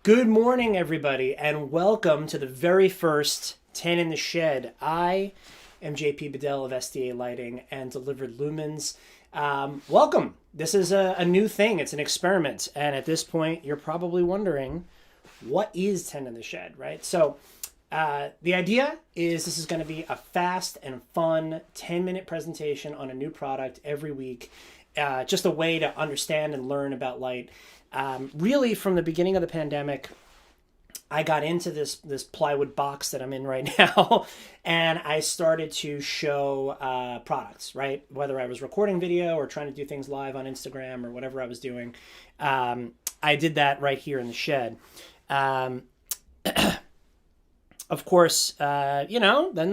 Good morning, everybody, and welcome to the very first 10 in the Shed. I am JP Bedell of SDA Lighting and Delivered Lumens. Welcome. This is a new thing. It's an experiment. And at this point, you're probably wondering, what is 10 in the Shed, right? So the idea is this is going to be a fast and fun 10-minute presentation on a new product every week. Just a way to understand and learn about light. Really, from the beginning of the pandemic, I got into this plywood box that I'm in right now, and I started to show products, right? Whether I was recording video or trying to do things live on Instagram or whatever I was doing. I did that right here in the shed. Of course, then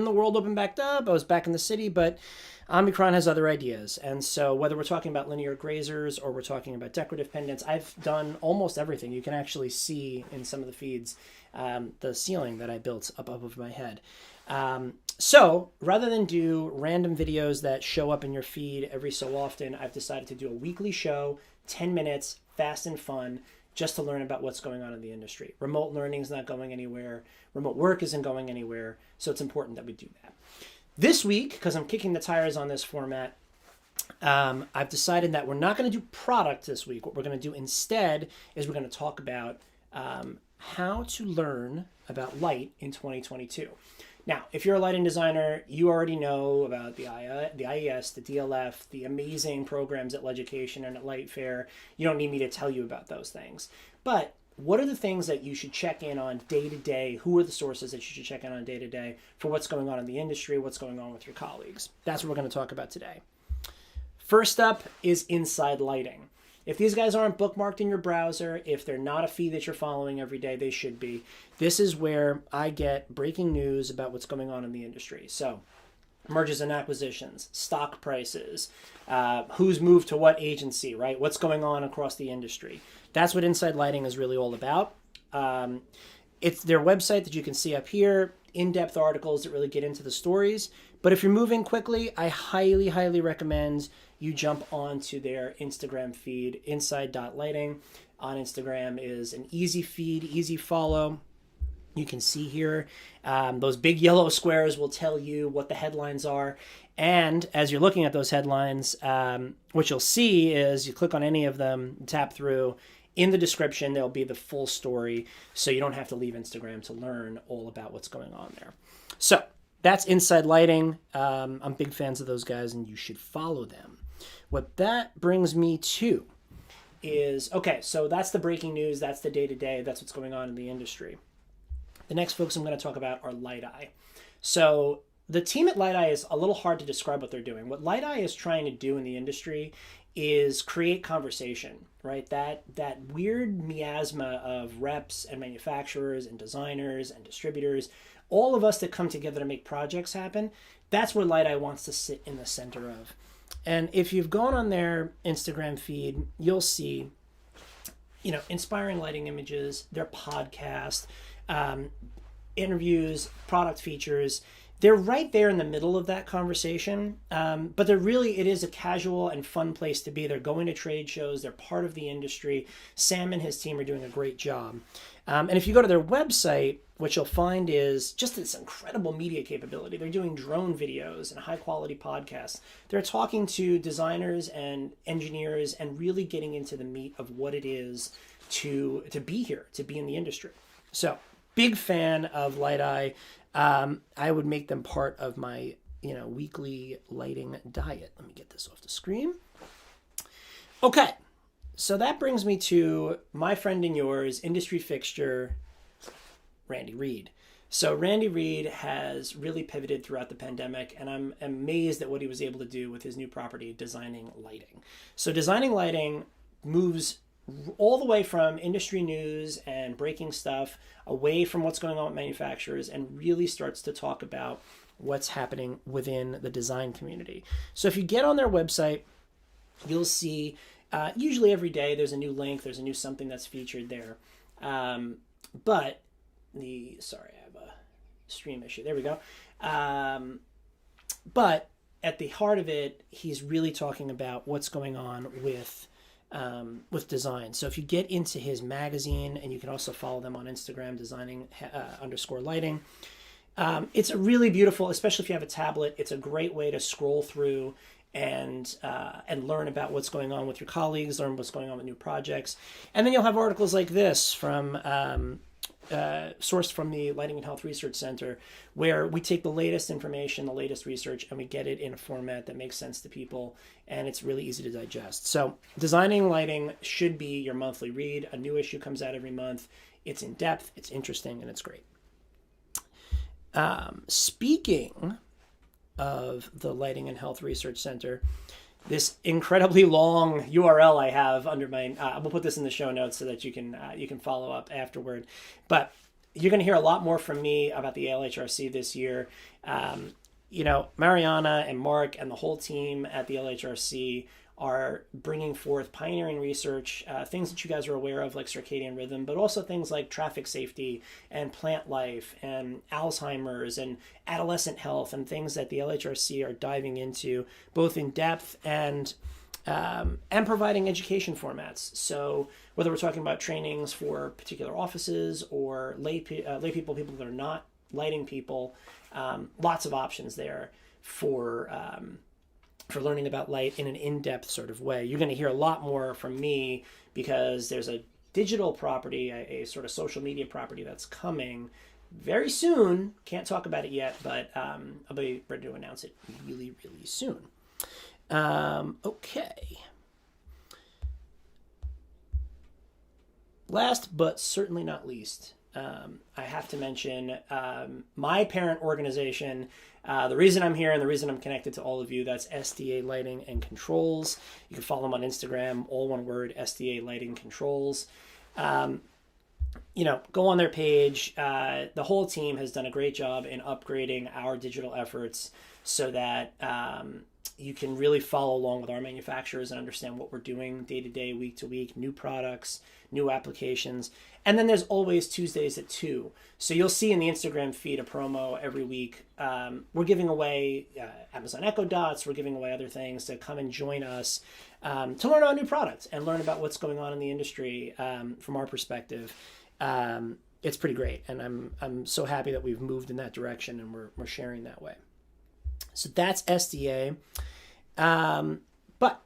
the world opened back up. I was back in the city, but Omicron has other ideas. And so whether we're talking about linear grazers or we're talking about decorative pendants, I've done almost everything. You can actually see in some of the feeds the ceiling that I built up above my head. So rather than do random videos that show up in your feed every so often, I've decided to do a weekly show, 10 minutes, fast and fun, just to learn about what's going on in the industry. Remote learning is not going anywhere. Remote work isn't going anywhere. So it's important that we do that. This week, because I'm kicking the tires on this format, I've decided that we're not going to do product this week. What we're going to do instead is we're going to talk about how to learn about light in 2022. Now, if you're a lighting designer, you already know about the IES, the DLF, the amazing programs at Leducation and at Light Fair. You don't need me to tell you about those things. But what are the things that you should check in on day to day? Who are the sources that you should check in on day to day for what's going on in the industry, what's going on with your colleagues? That's what we're going to talk about today. First up is Inside Lighting. If these guys aren't bookmarked in your browser, if they're not a feed that you're following every day, they should be. This is where I get breaking news about what's going on in the industry. So mergers and acquisitions, stock prices, who's moved to what agency, right? What's going on across the industry. That's what Inside Lighting is really all about. It's their website that you can see up here, in-depth articles that really get into the stories. But if you're moving quickly, I highly, highly recommend you jump onto their Instagram feed, inside.lighting. On Instagram is an easy feed, easy follow. You can see here, those big yellow squares will tell you what the headlines are. And as you're looking at those headlines, what you'll see is you click on any of them, tap through. In the description, there'll be the full story, so you don't have to leave Instagram to learn all about what's going on there. So that's Inside Lighting. I'm big fans of those guys, and you should follow them. What that brings me to is, okay, so that's the breaking news. That's the day-to-day. That's what's going on in the industry. The next folks I'm going to talk about are Light-Eye. So the team at Light-Eye is a little hard to describe what they're doing. What Light-Eye is trying to do in the industry is create conversation, right? That weird miasma of reps and manufacturers and designers and distributors, all of us that come together to make projects happen, that's where Light-Eye wants to sit in the center of. And if you've gone on their Instagram feed, you'll see, inspiring lighting images, their podcast, interviews, product features. They're right there in the middle of that conversation, but it is a casual and fun place to be. They're going to trade shows. They're part of the industry. Sam and his team are doing a great job. And if you go to their website, what you'll find is just this incredible media capability. They're doing drone videos and high-quality podcasts. They're talking to designers and engineers and really getting into the meat of what it is to be here, to be in the industry. So, big fan of Light-Eye. I would make them part of my, weekly lighting diet. Let me get this off the screen. Okay, so that brings me to my friend and yours, industry fixture, Randy Reed. So Randy Reed has really pivoted throughout the pandemic, and I'm amazed at what he was able to do with his new property, Designing Lighting. So Designing Lighting moves all the way from industry news and breaking stuff away from what's going on with manufacturers and really starts to talk about what's happening within the design community. So if you get on their website, you'll see usually every day there's a new link, there's a new something that's featured there. Sorry, I have a stream issue. There we go. But at the heart of it, he's really talking about what's going on with with design. So if you get into his magazine, and you can also follow them on Instagram, designing _ lighting. It's a really beautiful, especially if you have a tablet, it's a great way to scroll through and learn about what's going on with your colleagues, learn what's going on with new projects. And then you'll have articles like this from sourced from the Lighting and Health Research Center, where we take the latest information, the latest research, and we get it in a format that makes sense to people, and it's really easy to digest. So Designing Lighting should be your monthly read. A new issue comes out every month. It's in depth, it's interesting, and it's great. Speaking of the Lighting and Health Research Center, this incredibly long URL I have under my, we'll put this in the show notes so that you can follow up afterward. But you're going to hear a lot more from me about the LHRC this year. Mariana and Mark and the whole team at the LHRC are bringing forth pioneering research, things that you guys are aware of, like circadian rhythm, but also things like traffic safety and plant life and Alzheimer's and adolescent health, and things that the LHRC are diving into both in depth and providing education formats. So whether we're talking about trainings for particular offices or lay people that are not lighting people, lots of options there for learning about light in an in-depth sort of way. You're going to hear a lot more from me because there's a digital property, a sort of social media property that's coming very soon. Can't talk about it yet, but I'll be ready to announce it really, really soon. Okay. Last but certainly not least, I have to mention my parent organization. The reason I'm here and the reason I'm connected to all of you, that's SDA Lighting and Controls. You can follow them on Instagram, all one word, SDA Lighting Controls. Go on their page. The whole team has done a great job in upgrading our digital efforts so that you can really follow along with our manufacturers and understand what we're doing day to day, week to week, new products, new applications. And then there's always Tuesdays at 2. So you'll see in the Instagram feed a promo every week. We're giving away Amazon Echo Dots. We're giving away other things to come and join us to learn about new products and learn about what's going on in the industry from our perspective. It's pretty great. And I'm so happy that we've moved in that direction and we're sharing that way. So that's SDA. But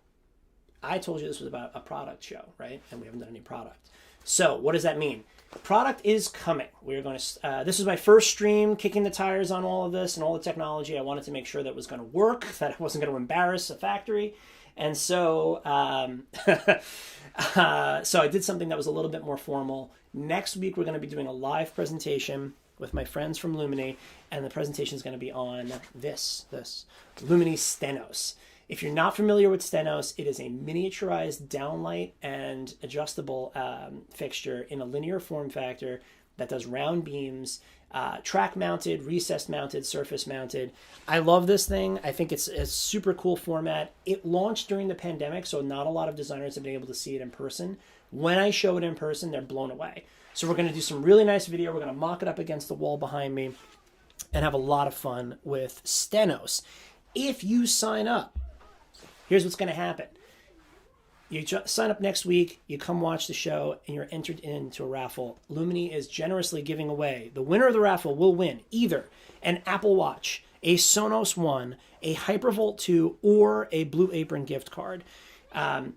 I told you this was about a product show, right? And we haven't done any product. So what does that mean? The product is coming. We're going to. This is my first stream, kicking the tires on all of this and all the technology. I wanted to make sure that it was going to work, that I wasn't going to embarrass a factory, and so so I did something that was a little bit more formal. Next week we're going to be doing a live presentation with my friends from Lumini, and the presentation is going to be on this Lumini Stenos. If you're not familiar with Stenos, it is a miniaturized downlight and adjustable fixture in a linear form factor that does round beams, track mounted, recessed mounted, surface mounted. I love this thing. I think it's a super cool format. It launched during the pandemic, so not a lot of designers have been able to see it in person. When I show it in person, they're blown away. So we're going to do some really nice video. We're going to mock it up against the wall behind me and have a lot of fun with Stenos. If you sign up, here's what's going to happen. You sign up next week, you come watch the show, and you're entered into a raffle. Lumini is generously giving away. The winner of the raffle will win either an Apple Watch, a Sonos One, a Hypervolt 2, or a Blue Apron gift card.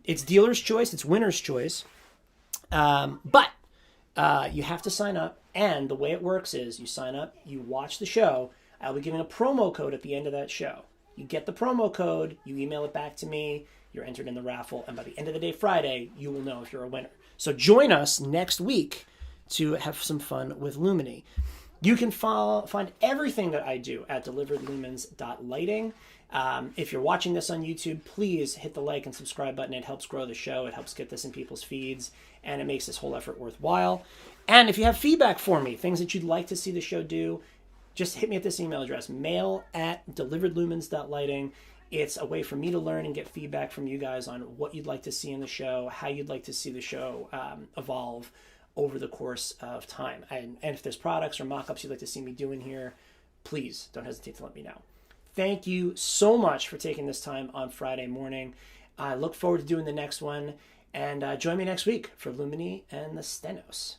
It's dealer's choice. It's winner's choice. But you have to sign up, and the way it works is you sign up, you watch the show. I'll be giving a promo code at the end of that show. You get the promo code, you email it back to me, you're entered in the raffle, and by the end of the day, Friday, you will know if you're a winner. So join us next week to have some fun with Lumini. You can find everything that I do at deliveredlumens.lighting. If you're watching this on YouTube, please hit the like and subscribe button. It helps grow the show. It helps get this in people's feeds, and it makes this whole effort worthwhile. And if you have feedback for me, things that you'd like to see the show do, just hit me at this email address, mail@deliveredlumens.lighting. It's a way for me to learn and get feedback from you guys on what you'd like to see in the show, how you'd like to see the show evolve over the course of time. And if there's products or mock-ups you'd like to see me doing here, please don't hesitate to let me know. Thank you so much for taking this time on Friday morning. I look forward to doing the next one. And join me next week for Lumini and the Stenos.